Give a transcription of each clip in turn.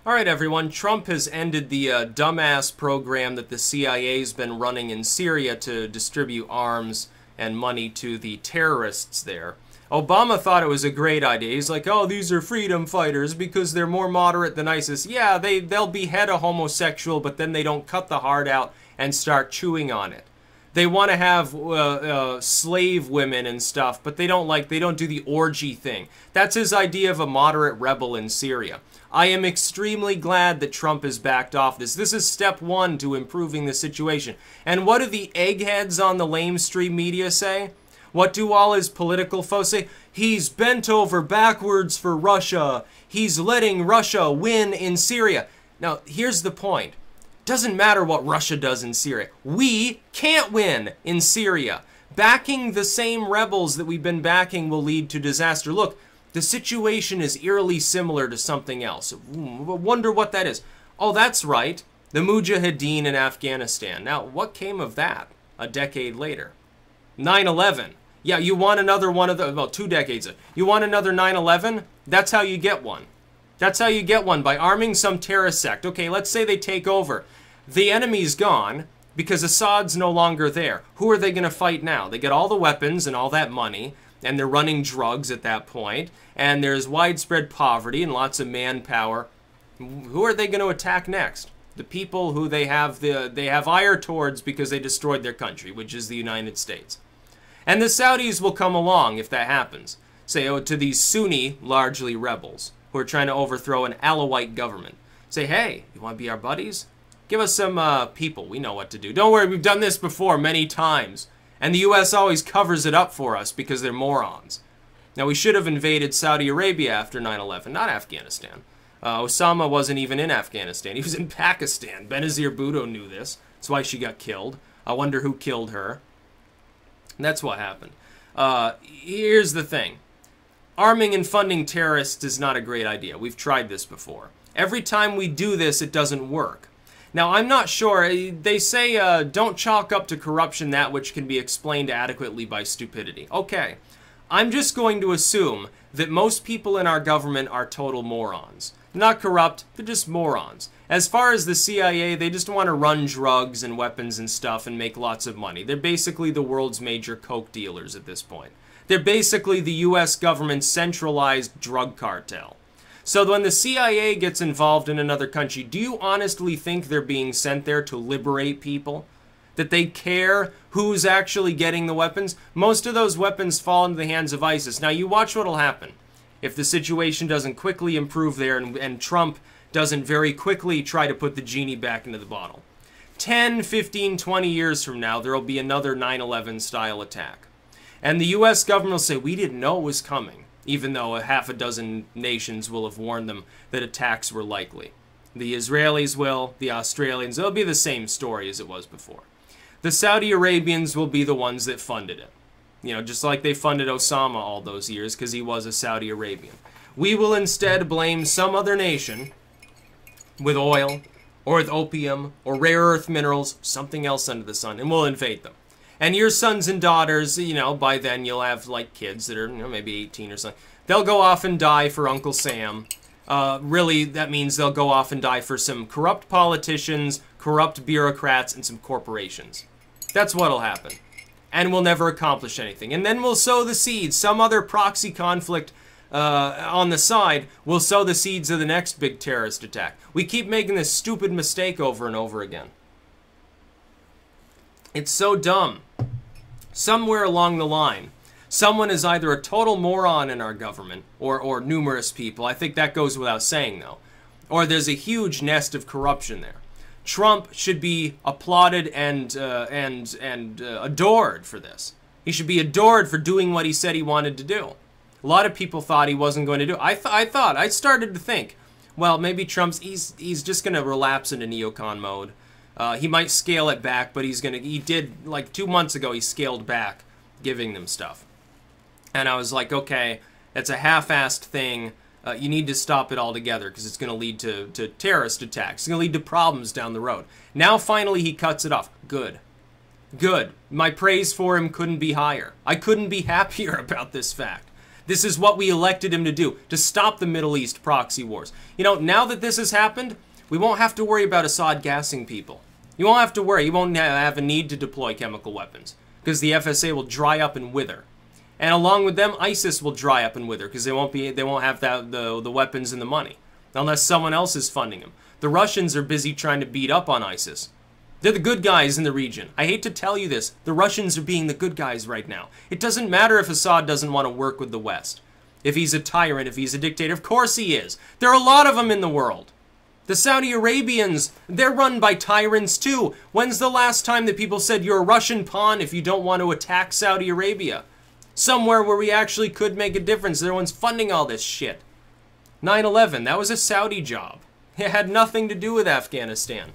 All right, everyone. Trump has ended the dumbass program that the CIA's been running in Syria to distribute arms and money to the terrorists there. Obama thought it was a great idea. He's like, oh, these are freedom fighters because they're more moderate than ISIS. Yeah, they'll behead a homosexual, but then they don't cut the heart out and start chewing on it. They want to have slave women and stuff, but they don't do the orgy thing. That's his idea of a moderate rebel in Syria. I am extremely glad that Trump has backed off this. This is step one to improving the situation. And what do the eggheads on the lamestream media say? What do all his political foes say? He's bent over backwards for Russia. He's letting Russia win in Syria. Now, here's the point. Doesn't matter what Russia does in Syria. We can't win in Syria. Backing the same rebels that we've been backing will lead to disaster. Look, the situation is eerily similar to something else. Wonder what that is. Oh, that's right. The Mujahideen in Afghanistan. Now, what came of that a decade later? 9/11. Yeah, you want another one of the, well, 2 decades. You want another 9/11? That's how you get one. That's how you get one, by arming some terrorist sect. Okay, let's say they take over. The enemy's gone because Assad's no longer there. Who are they going to fight now? They get all the weapons and all that money, and they're running drugs at that point, and there's widespread poverty and lots of manpower. Who are they going to attack next? The people who they have ire towards because they destroyed their country, which is the United States. And the Saudis will come along if that happens. Say, oh, to these Sunni, largely rebels, who are trying to overthrow an Alawite government. Say, hey, you want to be our buddies? Give us some people. We know what to do. Don't worry, we've done this before many times. And the U.S. always covers it up for us because they're morons. Now, we should have invaded Saudi Arabia after 9/11, not Afghanistan. Osama wasn't even in Afghanistan. He was in Pakistan. Benazir Bhutto knew this. That's why she got killed. I wonder who killed her. And that's what happened. Here's the thing. Arming and funding terrorists is not a great idea. We've tried this before. Every time we do this, it doesn't work. Now, I'm not sure. They say don't chalk up to corruption that which can be explained adequately by stupidity. Okay. I'm just going to assume that most people in our government are total morons. Not corrupt, they're just morons. As far as the CIA, they just want to run drugs and weapons and stuff and make lots of money. They're basically the world's major coke dealers at this point. They're basically the U.S. government's centralized drug cartel. So when the CIA gets involved in another country, do you honestly think they're being sent there to liberate people? That they care who's actually getting the weapons? Most of those weapons fall into the hands of ISIS. Now you watch what'll happen. If the situation doesn't quickly improve there and Trump doesn't very quickly try to put the genie back into the bottle. 10, 15, 20 years from now, there will be another 9/11 style attack. And the U.S. government will say, we didn't know it was coming, even though a half a dozen nations will have warned them that attacks were likely. The Israelis will, the Australians, it'll be the same story as it was before. The Saudi Arabians will be the ones that funded it. You know, just like they funded Osama all those years because he was a Saudi Arabian. We will instead blame some other nation with oil or with opium or rare earth minerals, something else under the sun, and we'll invade them. And your sons and daughters, you know, by then you'll have like kids that are, you know, maybe 18 or something. They'll go off and die for Uncle Sam. Really, that means they'll go off and die for some corrupt politicians, corrupt bureaucrats, and some corporations. That's what'll happen. And we'll never accomplish anything. And then we'll sow the seeds. Some other proxy conflict on the side will sow the seeds of the next big terrorist attack. We keep making this stupid mistake over and over again. It's so dumb. Somewhere along the line, someone is either a total moron in our government, or numerous people. I think that goes without saying, though. Or there's a huge nest of corruption there. Trump should be applauded and adored for this. He should be adored for doing what he said he wanted to do. A lot of people thought he wasn't going to do it. I started to think, well, maybe he's just going to relapse into neocon mode. He might scale it back, but he did, like 2 months ago, he scaled back giving them stuff. And I was like, okay, that's a half-assed thing. You need to stop it altogether because it's going to lead to terrorist attacks. It's going to lead to problems down the road. Now, finally, he cuts it off. Good. Good. My praise for him couldn't be higher. I couldn't be happier about this fact. This is what we elected him to do, to stop the Middle East proxy wars. You know, now that this has happened, we won't have to worry about Assad gassing people. You won't have to worry. You won't have a need to deploy chemical weapons because the FSA will dry up and wither. And along with them, ISIS will dry up and wither because they won't have the weapons and the money unless someone else is funding them. The Russians are busy trying to beat up on ISIS. They're the good guys in the region. I hate to tell you this. The Russians are being the good guys right now. It doesn't matter if Assad doesn't want to work with the West. If he's a tyrant, if he's a dictator, of course he is. There are a lot of them in the world. The Saudi Arabians, they're run by tyrants too. When's the last time that people said you're a Russian pawn if you don't want to attack Saudi Arabia? Somewhere where we actually could make a difference. They're the ones funding all this shit. 9/11, that was a Saudi job. It had nothing to do with Afghanistan.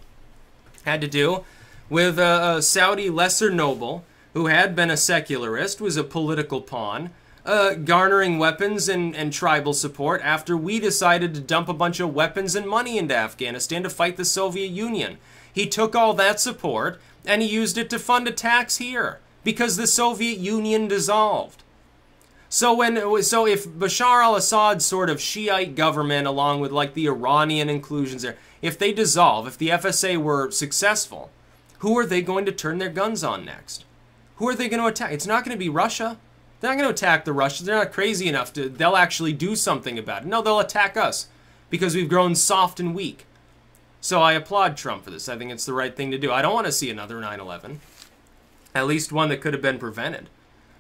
Had to do with a Saudi lesser noble who had been a secularist, was a political pawn, garnering weapons and tribal support after we decided to dump a bunch of weapons and money into Afghanistan to fight the Soviet Union. He took all that support and he used it to fund attacks here because the Soviet Union dissolved. So if Bashar al-Assad's sort of Shiite government, along with like the Iranian inclusions there, if they dissolve, if the FSA were successful, who are they going to turn their guns on next? Who are they going to attack? It's not going to be Russia. They're not going to attack the Russians. They're not crazy enough to, they'll actually do something about it. No, they'll attack us because we've grown soft and weak. So I applaud Trump for this. I think it's the right thing to do. I don't want to see another 9/11. At least one that could have been prevented.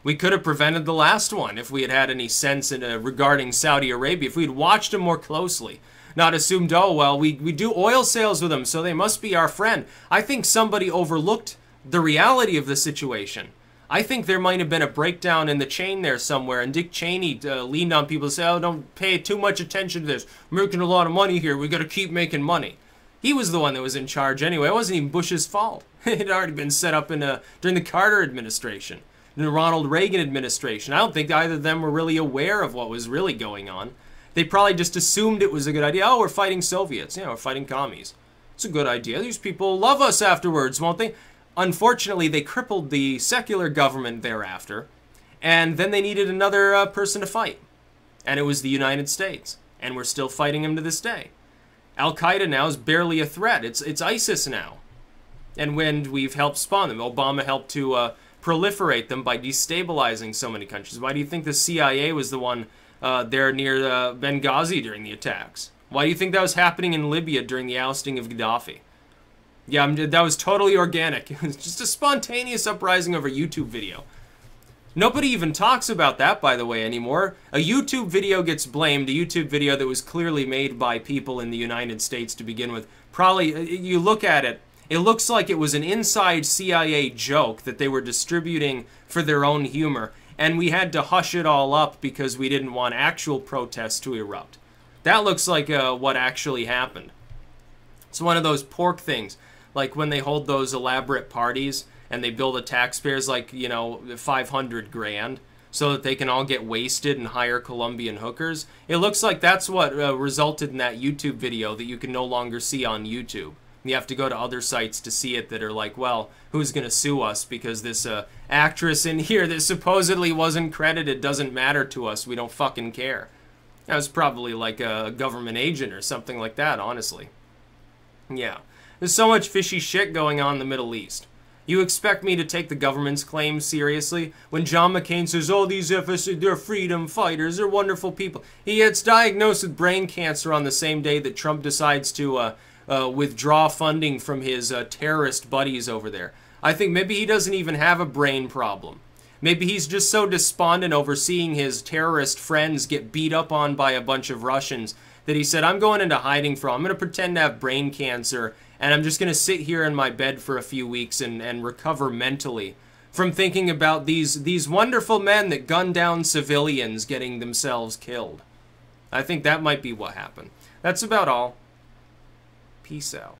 We could have prevented the last one if we had had any sense regarding Saudi Arabia, if we had watched them more closely. Not assumed, oh, well, we do oil sales with them, so they must be our friend. I think somebody overlooked the reality of the situation. I think there might have been a breakdown in the chain there somewhere, and Dick Cheney leaned on people to say, oh, don't pay too much attention to this. We're making a lot of money here. We got to keep making money. He was the one that was in charge anyway. It wasn't even Bush's fault. It had already been set up during the Carter administration, in the Ronald Reagan administration. I don't think either of them were really aware of what was really going on. They probably just assumed it was a good idea. Oh, we're fighting Soviets. Yeah, we're fighting commies. It's a good idea. These people love us afterwards, won't they? Unfortunately, they crippled the secular government thereafter, and then they needed another person to fight. And it was the United States. And we're still fighting them to this day. Al-Qaeda now is barely a threat. It's ISIS now. And when we've helped spawn them, Obama helped to proliferate them by destabilizing so many countries. Why do you think the CIA was the one there near Benghazi during the attacks? Why do you think that was happening in Libya during the ousting of Gaddafi? Yeah, that was totally organic. It was just a spontaneous uprising over a YouTube video. Nobody even talks about that, by the way, anymore. A YouTube video gets blamed, a YouTube video that was clearly made by people in the United States to begin with. Probably, you look at it, it looks like it was an inside CIA joke that they were distributing for their own humor, and we had to hush it all up because we didn't want actual protests to erupt. That looks like what actually happened. It's one of those pork things, like when they hold those elaborate parties and they bill the taxpayers like, you know, 500 grand so that they can all get wasted and hire Colombian hookers. It looks like that's what resulted in that YouTube video that you can no longer see on YouTube. You have to go to other sites to see it that are like, well, who's going to sue us because this actress in here that supposedly wasn't credited doesn't matter to us. We don't fucking care. That was probably like a government agent or something like that, honestly. Yeah. There's so much fishy shit going on in the Middle East. You expect me to take the government's claims seriously? When John McCain says, oh, these FSA, they're freedom fighters, they're wonderful people. He gets diagnosed with brain cancer on the same day that Trump decides to withdraw funding from his terrorist buddies over there. I think maybe he doesn't even have a brain problem. Maybe he's just so despondent over seeing his terrorist friends get beat up on by a bunch of Russians that he said, I'm going into hiding I'm going to pretend to have brain cancer, and I'm just going to sit here in my bed for a few weeks and recover mentally from thinking about these wonderful men that gun down civilians getting themselves killed. I think that might be what happened. That's about all. Peace out.